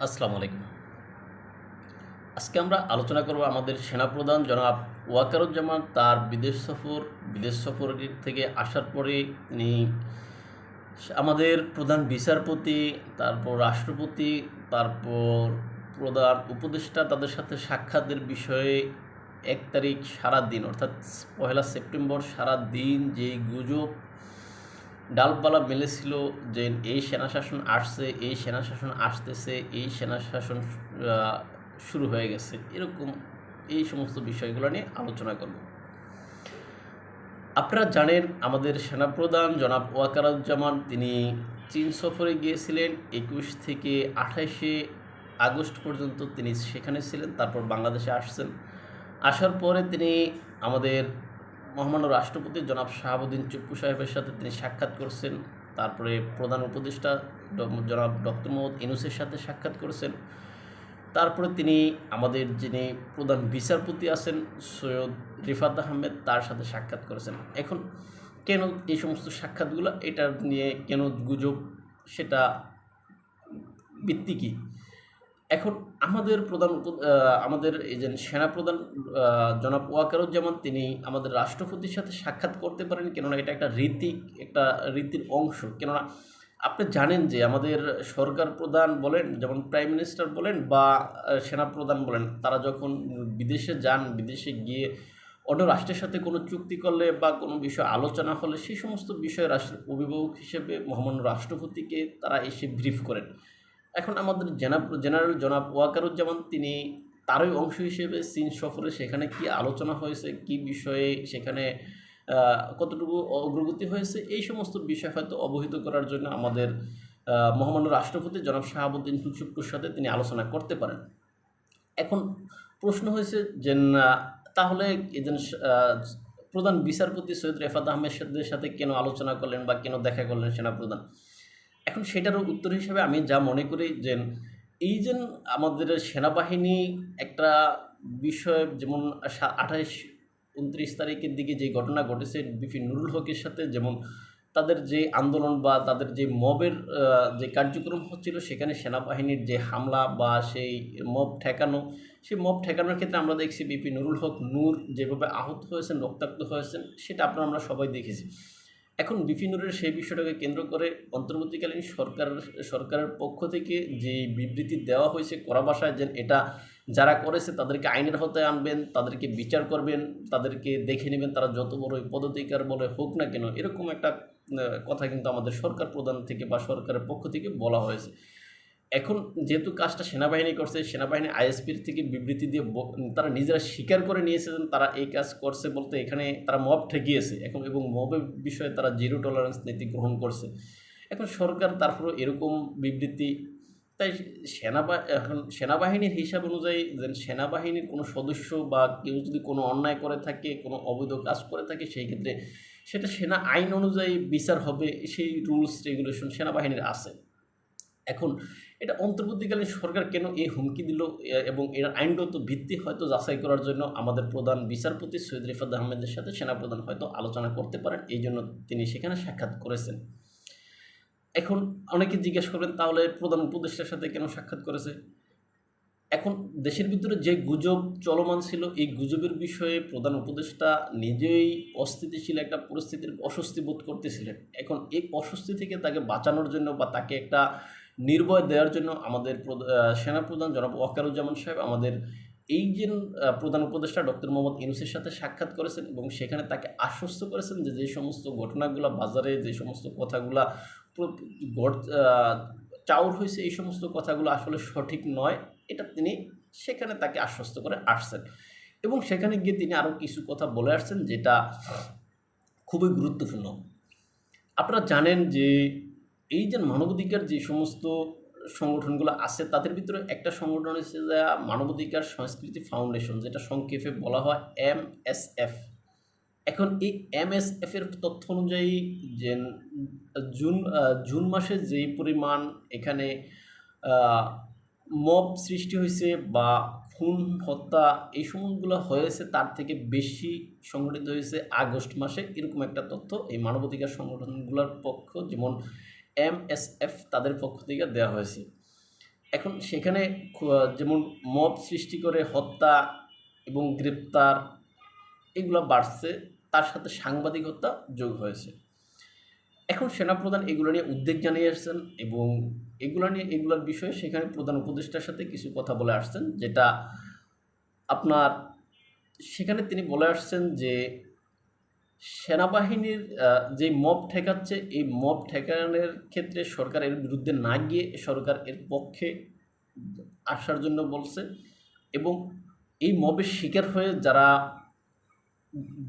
আসসালামু আলাইকুম। আজকে আমরা আলোচনা করব আমাদের সেনাপ্রধান জনাব ওয়াকারুজ্জামান তার বিদেশ সফর থেকে আসার পরে তিনি আমাদের প্রধান বিচারপতি, তারপর রাষ্ট্রপতি, তারপর প্রধান উপদেষ্টা তাদের সাথে সাক্ষাতের বিষয়ে ১ তারিখ সারাদিন অর্থাৎ পহেলা সেপ্টেম্বর সারাদিন যেই গুজব ডালপালা মেলেছিল যে এই সেনাশাসন আসছে, এই সেনাশাসন আসতেছে, এই সেনাশাসন শুরু হয়ে গেছে, এরকম এই সমস্ত বিষয়গুলো নিয়ে আলোচনা করব। আপনারা জানেন আমাদের সেনাপ্রধান জনাব ওয়াকারুজ্জামান তিনি চীন সফরে গিয়েছিলেন ২১ থেকে ২৮শে আগস্ট পর্যন্ত তিনি সেখানে ছিলেন। তারপর বাংলাদেশে আসছেন। আসার পরে তিনি আমাদের মহামান্য রাষ্ট্রপতি জনাব শাহাবুদ্দিন চুপ্পু সাহেবের সাথে তিনি সাক্ষাৎ করছেন। তারপরে প্রধান উপদেষ্টা জনাব ডক্টর মোহাম্মদ ইউনূসের সাথে সাক্ষাৎ করেছেন। তারপরে তিনি আমাদের যিনি প্রধান বিচারপতি আছেন সৈয়দ রিফাত আহমেদ তার সাথে সাক্ষাৎ করেছেন। এখন কেন এই সমস্ত সাক্ষাৎগুলো, এটা নিয়ে কেন গুজব, সেটা ভিত্তি কী? এখন আমাদের এই যে সেনাপ্রধান জনাব ওয়াকারুজ্জামান তিনি আমাদের রাষ্ট্রপতির সাথে সাক্ষাৎ করতে পারেন, কেননা এটা একটা রীতির অংশ। কেননা আপনি জানেন যে আমাদের সরকার প্রধান বলেন, যেমন প্রাইম মিনিস্টার বলেন বা সেনাপ্রধান বলেন, তারা যখন বিদেশে যান, বিদেশে গিয়ে অন্য রাষ্ট্রের সাথে কোনো চুক্তি করলে বা কোনো বিষয় আলোচনা হলে সেই সমস্ত বিষয়ে রাষ্ট্রের অভিভাবক হিসেবে মহামান্য রাষ্ট্রপতিকে তারা এসে ব্রিফ করেন। এখন আমাদের জেনারেল জনাব ওয়াকারুজ্জামান তিনি তারই অংশ হিসেবে চীন সফরে সেখানে কি আলোচনা হয়েছে, কি বিষয়ে সেখানে কতটুকু অগ্রগতি হয়েছে, এই সমস্ত বিষয় হয়তো অবহিত করার জন্য আমাদের মহামান্য রাষ্ট্রপতি জনাব শাহাবুদ্দিন চুপ্পুর সাথে তিনি আলোচনা করতে পারেন। এখন প্রশ্ন হয়েছে যে তাহলে এজন প্রধান বিচারপতি সৈয়দ রেফাত আহমেদের সাথে কেন আলোচনা করলেন বা কেন দেখা করলেন সেনাপ্রধান? এখন সেটারও উত্তর হিসেবে আমি যা মনে করি যে এই যে আমাদের সেনাবাহিনী একটা বিষয়, যেমন ২৮-২৯ তারিখের দিকে যে ঘটনা ঘটেছে বিপি নুরুল হকের সাথে, যেমন তাদের যে আন্দোলন বা তাদের যে মবের যে কার্যক্রম হচ্ছিল, সেখানে সেনাবাহিনীর যে হামলা বা সেই মব ঠেকানো, সেই মব ঠেকানোর ক্ষেত্রে আমরা দেখছি বিপি নুরুল হক নূর যেভাবে আহত হয়েছেন, রক্তাক্ত হয়েছেন, সেটা আমরা সবাই দেখেছি। এখন বিপি নুরের সেই বিষয়টাকে কেন্দ্র করে অন্তর্বর্তীকালীন সরকারের পক্ষ থেকে যে বিবৃতি দেওয়া হয়েছে কড়া ভাষায়, যে এটা যারা করেছে তাদেরকে আইনের আওতায় আনবেন, তাদেরকে বিচার করবেন, তাদেরকে দেখে নেবেন, তারা যত বড়ই পদাধিকার বলে হোক না কেন, এরকম একটা কথা কিন্তু আমাদের সরকার প্রধান থেকে বা সরকারের পক্ষ থেকে বলা হয়েছে। এখন যেহেতু কাজটা সেনাবাহিনী করছে, সেনাবাহিনী আইএসপির থেকে বিবৃতি দিয়ে তারা নিজেরা স্বীকার করে নিয়েছেন তারা এই কাজ করছে, বলতে এখানে তারা মব ঠেকিয়েছে এবং মবের বিষয়ে তারা জিরো টলারেন্স নীতি গ্রহণ করছে। এখন সরকার তারপরে এরকম বিবৃতি, তাই এখন সেনাবাহিনীর হিসাব অনুযায়ী যে সেনাবাহিনীর কোনো সদস্য বা কেউ যদি কোনো অন্যায় করে থাকে, কোনো অবৈধ কাজ করে থাকে, সেই ক্ষেত্রে সেটা সেনা আইন অনুযায়ী বিচার হবে, সেই রুলস রেগুলেশন সেনাবাহিনীর আছে। এখন এটা অন্তর্বর্তীকালীন সরকার কেন এই হুমকি দিল, এবং এর আইনগত ভিত্তি হয়তো যাচাই করার জন্য আমাদের প্রধান বিচারপতি সৈয়দ রিফাত আহমেদের সাথে সেনাপ্রধান হয়তো আলোচনা করতে পারেন, এই জন্য তিনি সেখানে সাক্ষাৎ করেছেন। এখন অনেকে জিজ্ঞেস করবেন তাহলে প্রধান উপদেষ্টার সাথে কেন সাক্ষাৎ করেছে? এখন দেশের ভিতরে যে গুজব চলমান ছিল, এই গুজবের বিষয়ে প্রধান উপদেষ্টা নিজেই অস্থিতিশীল একটা পরিস্থিতির অস্বস্তি বোধ করতেছিলেন। এখন এই অস্বস্তি থেকে তাকে বাঁচানোর জন্য বা তাকে একটা নির্ভয় দেওয়ার জন্য আমাদের সেনাপ্রধান জনাব ওয়াকারুজ্জামান সাহেব আমাদের এই যে প্রধান উপদেষ্টা ডক্টর মোহাম্মদ ইউনূসের সাথে সাক্ষাৎ করেছেন, এবং সেখানে তাকে আশ্বস্ত করেছেন যে যে সমস্ত ঘটনাগুলো বাজারে, যে সমস্ত কথাগুলা চাউর হয়েছে, এই সমস্ত কথাগুলো আসলে সঠিক নয়, এটা তিনি সেখানে তাকে আশ্বস্ত করে আসছেন। এবং সেখানে গিয়ে তিনি আরও কিছু কথা বলে আসছেন যেটা খুবই গুরুত্বপূর্ণ। আপনারা জানেন যে এই যে মানবাধিকার যে সমস্ত সংগঠনগুলো আছে, তাদের ভিতরে একটা সংগঠন হচ্ছে যে মানবাধিকার সংস্কৃতি ফাউন্ডেশন, যেটা সংক্ষেপে বলা হয় MSF। এখন এই MSF-এর তথ্য অনুযায়ী যে জুন মাসে যেই পরিমাণ এখানে মব সৃষ্টি হয়েছে বা খুন হত্যা এই সময়গুলো হয়েছে, তার থেকে বেশি সংঘটিত হয়েছে আগস্ট মাসে, এরকম একটা তথ্য এই মানবাধিকার সংগঠনগুলোর পক্ষ, যেমন MSF তাদের পক্ষ থেকে দেওয়া হয়েছে। এখন সেখানে যেমন মব সৃষ্টি করে হত্যা এবং গ্রেপ্তার এগুলো বাড়ছে, তার সাথে সাংবাদিকতা যোগ হয়েছে। এখন সেনাপ্রধান এগুলো নিয়ে উদ্বেগ জানিয়ে আসছেন এবং এগুলোর বিষয়ে সেখানে প্রধান উপদেষ্টার সাথে কিছু কথা বলে আসছেন, যেটা আপনার সেখানে তিনি বলে আসছেন যে সেনাবাহিনীর যে মব ঠেকাচ্ছে, এই মব ঠেকানোর ক্ষেত্রে সরকার এর বিরুদ্ধে না গিয়ে সরকার এর পক্ষে আসার জন্য বলছে এবং এই মবের শিকার হয়ে যারা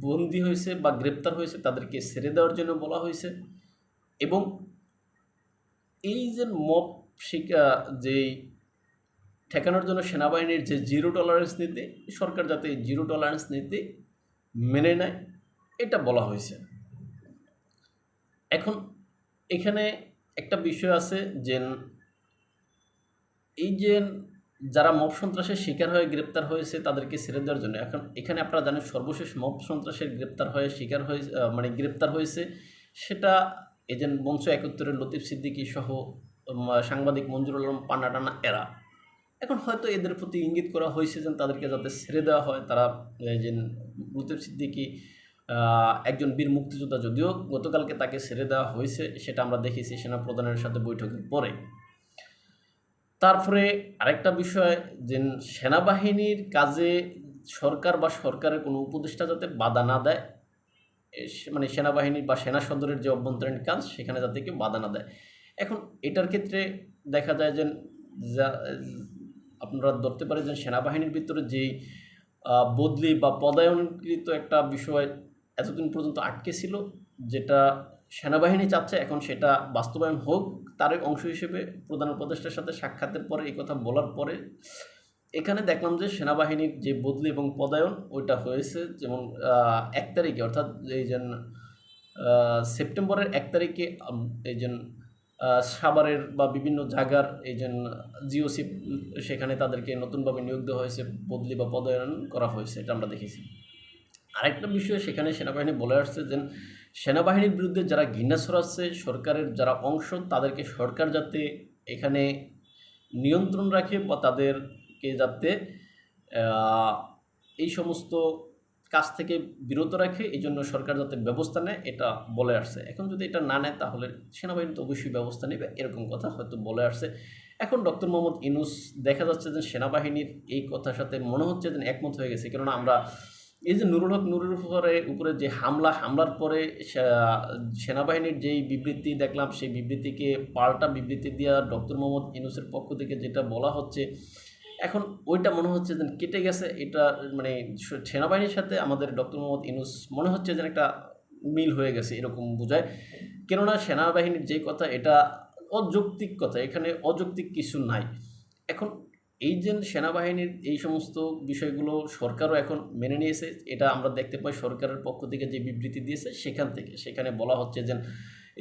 বন্দী হয়েছে বা গ্রেপ্তার হয়েছে তাদেরকে ছেড়ে দেওয়ার জন্য বলা হয়েছে এবং এই যে মব যেই ঠেকানোর জন্য সেনাবাহিনীর যে জিরো টলারেন্স নীতি, সরকার যাতে জিরো টলারেন্স নীতি মেনে নেয় এটা বলা হয়েছে। এখন এখানে একটা বিষয় আছে যে এই যে যারা মব সন্ত্রাসের শিকার হয়ে গ্রেপ্তার হয়েছে তাদেরকে ছেড়ে দেওয়ার জন্য, এখন এখানে আপনারা জানেন সর্বশেষ মব সন্ত্রাসের গ্রেপ্তার হয়ে শিকার হয়ে গ্রেপ্তার হয়েছে সেটা এজেন্ট মঞ্চ 71-এর লতিফ সিদ্দিকী সহ সাংবাদিক মঞ্জুরুল আলম পান্না টান্না এরা। এখন হয়তো এদের প্রতি ইঙ্গিত করা হয়েছে যে তাদেরকে যাতে ছেড়ে দেওয়া হয়। তারা যে লতিফ সিদ্দিকী একজন বীর মুক্তিযোদ্ধা, যদিও গতকালকে তাকে ছেড়ে দেওয়া হয়েছে সেটা আমরা দেখেছি সেনাপ্রধানের সাথে বৈঠকের পরে। তারপরে আরেকটা বিষয় যে সেনাবাহিনীর কাজে সরকার বা সরকারের কোনো উপদেষ্টা যাতে বাধা না দেয়, সেনাবাহিনী বা সেনা সদরের যে অভ্যন্তরীণ কাজ সেখানে যাতে কেউ বাধা না দেয়। এখন এটার ক্ষেত্রে দেখা যায় যে আপনারা ধরতে পারেন যে সেনাবাহিনীর ভিতরে যেই বদলি বা পদায়নকৃত একটা বিষয় এতদিন পর্যন্ত আটকে ছিল, যেটা সেনাবাহিনী চাচ্ছে এখন সেটা বাস্তবায়ন হোক, তার অংশ হিসেবে প্রধান উপদেষ্টার সাথে সাক্ষাতের পরে এই কথা বলার পরে এখানে দেখলাম যে সেনাবাহিনীর যে বদলি এবং পদায়ন ওইটা হয়েছে। যেমন 1 তারিখে, অর্থাৎ এই যে সেপ্টেম্বরের 1 তারিখে এই যে সাভারের বা বিভিন্ন জায়গার এই যে জিওসি সেখানে তাদেরকে নতুনভাবে নিয়োগ দেওয়া হয়েছে, বদলি বা পদায়ন করা হয়েছে, এটা আমরা দেখেছি। আরেকটা বিষয় সেখানে সেনাবাহিনী বলে আসছে যে সেনাবাহিনীর বিরুদ্ধে যারা ঘৃণা ছড়াচ্ছে সরকারের যারা অংশ, তাদেরকে সরকার যাতে এখানে নিয়ন্ত্রণ রাখে বা তাদেরকে যাতে এই সমস্ত কাজ থেকে বিরত রাখে, এই জন্য সরকার যাতে ব্যবস্থা নেয় এটা বলে আসছে। এখন যদি এটা না নেয় তাহলে সেনাবাহিনী তো অবশ্যই ব্যবস্থা নেবে, এরকম কথা হয়তো বলে আসছে। এখন ডক্টর মোহাম্মদ ইউনূস দেখা যাচ্ছে যে সেনাবাহিনীর এই কথার সাথে মনে হচ্ছে যে একমত হয়ে গেছে। কেননা আমরা এই যে নুরুল হক নুরের উপরে যে হামলার পরে সেনাবাহিনীর যেই বিবৃতি দেখলাম, সেই বিবৃতিকে পাল্টা বিবৃতি দেওয়া ডক্টর মোহাম্মদ ইউনূসের পক্ষ থেকে যেটা বলা হচ্ছে, এখন ওইটা মনে হচ্ছে যে কেটে গেছে। এটা সেনাবাহিনীর সাথে আমাদের ডক্টর মোহাম্মদ ইউনূস মনে হচ্ছে যে একটা মিল হয়ে গেছে, এরকম বোঝায়। কেননা সেনাবাহিনীর যে কথা এটা অযৌক্তিক কথা, এখানে অযৌক্তিক কিছু নাই। এখন এই যে সেনাবাহিনীর এই সমস্ত বিষয়গুলো সরকারও এখন মেনে নিয়েছে, এটা আমরা দেখতে পাই সরকারের পক্ষ থেকে যে বিবৃতি দিয়েছে সেখানে বলা হচ্ছে যে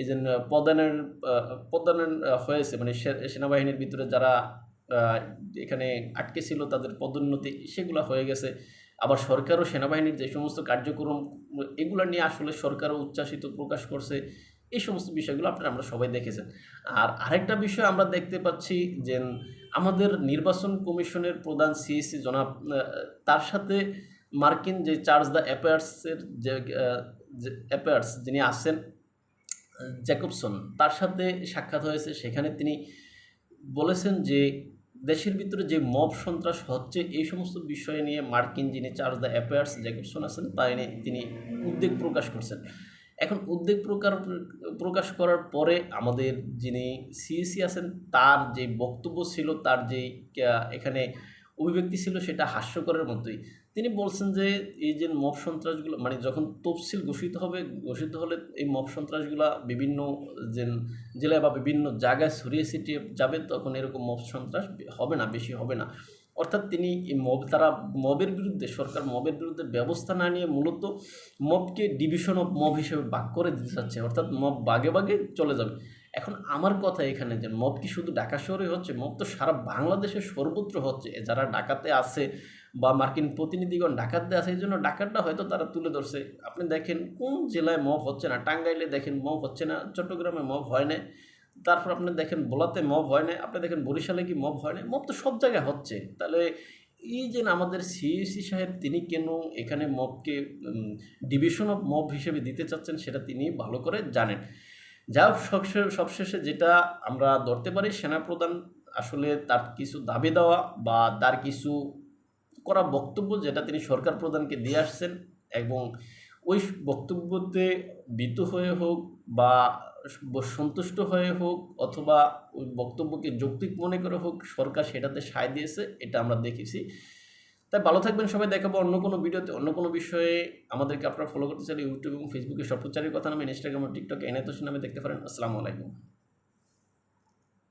এই যে পদায়ন হয়েছে, সেনাবাহিনীর ভিতরে যারা এখানে আটকে ছিল তাদের পদোন্নতি সেগুলো হয়ে গেছে। আবার সরকারও সেনাবাহিনীর যে সমস্ত কার্যক্রম এগুলো নিয়ে আসলে সরকারও উচ্ছ্বাসিত প্রকাশ করছে। এই সমস্ত বিষয়গুলো আমরা সবাই দেখেছেন। আর আরেকটা বিষয় আমরা দেখতে পাচ্ছি যে আমাদের নির্বাচন কমিশনের প্রধান সিইসি জনাব তার সাথে মার্কিন যে চার্জ দ্য অ্যাফেয়ার্সের যে অ্যাফেয়ার্স যিনি আছেন জ্যাকবসন, তার সাথে সাক্ষাৎ হয়েছে। সেখানে তিনি বলেছেন যে দেশের ভিতরে যে মব সন্ত্রাস হচ্ছে এই সমস্ত বিষয় নিয়ে মার্কিন যিনি চার্জ দ্য অ্যাফেয়ার্স জ্যাকবসন আছেন তাই নিয়ে তিনি উদ্বেগ প্রকাশ করছেন। এখন উদ্বেগ প্রকাশ করার পরে আমাদের যিনি সিইসি আছেন তার যে বক্তব্য ছিল, তার যে এখানে অভিব্যক্তি ছিল সেটা হাস্যকরের মতোই। তিনি বলছেন যে এই যে মব সন্ত্রাসগুলো যখন তফসিল ঘোষিত হলে এই মব সন্ত্রাসগুলো বিভিন্ন যে জেলায় বা বিভিন্ন জায়গায় ছড়িয়ে ছিটিয়ে যাবে, তখন এরকম মব সন্ত্রাস হবে না, বেশি হবে না। অর্থাৎ তিনি তারা সরকার মবের বিরুদ্ধে ব্যবস্থা না নিয়ে মূলত মবকে ডিভিশন অফ মব হিসেবে ভাগ করে দিতে চাচ্ছে, অর্থাৎ মব বাগে বাগে চলে যাবে। এখন আমার কথা এখানে যে মব কি শুধু ঢাকা শহরে হচ্ছে? মব তো সারা বাংলাদেশের সর্বত্র হচ্ছে। যারা ঢাকাতে আছে বা মার্কিন প্রতিনিধিগণ ঢাকাতে আছে, এই জন্য ঢাকাটা হয়তো তারা তুলে ধরছে। আপনি দেখেন কোন জেলায় মব হচ্ছে না, টাঙ্গাইলে দেখেন মব হচ্ছে না, চট্টগ্রামে মব হয় না, তারপর আপনি দেখেন ভোলাতে মব হয় না, আপনি দেখেন বরিশালে কি মব হয় না? মব তো সব জায়গায় হচ্ছে। তাহলে এই যে আমাদের সিইসি সাহেব তিনি কেন এখানে মবকে ডিভিশন অফ মব হিসেবে দিতে চাচ্ছেন সেটা তিনি ভালো করে জানেন। যা হোক সবশেষে যেটা আমরা ধরতে পারি, সেনাপ্রধান আসলে তার কিছু দাবি দেওয়া বা তার কিছু করা বক্তব্য যেটা তিনি সরকার প্রধানকে দিয়ে আসছেন, এবং ওই বক্তব্যতে ভীত হয়ে হোক বা সন্তুষ্ট হয়ে হোক অথবা ওই বক্তব্যকে যৌক্তিক মনে করে হোক, সরকার সেটাতে সায় দিয়েছে, এটা আমরা দেখেছি। তাই ভালো থাকবেন সবাই, দেখাবো অন্য কোনো ভিডিওতে অন্য কোনো বিষয়ে। আমাদেরকে আপনারা ফলো করতে চাইলে ইউটিউব এবং ফেসবুকে সপ্রচারের কথা নামে, ইনস্টাগ্রাম ও টিকটকে এনায়েত হোসেন নামে দেখতে পারেন। আসসালামু আলাইকুম।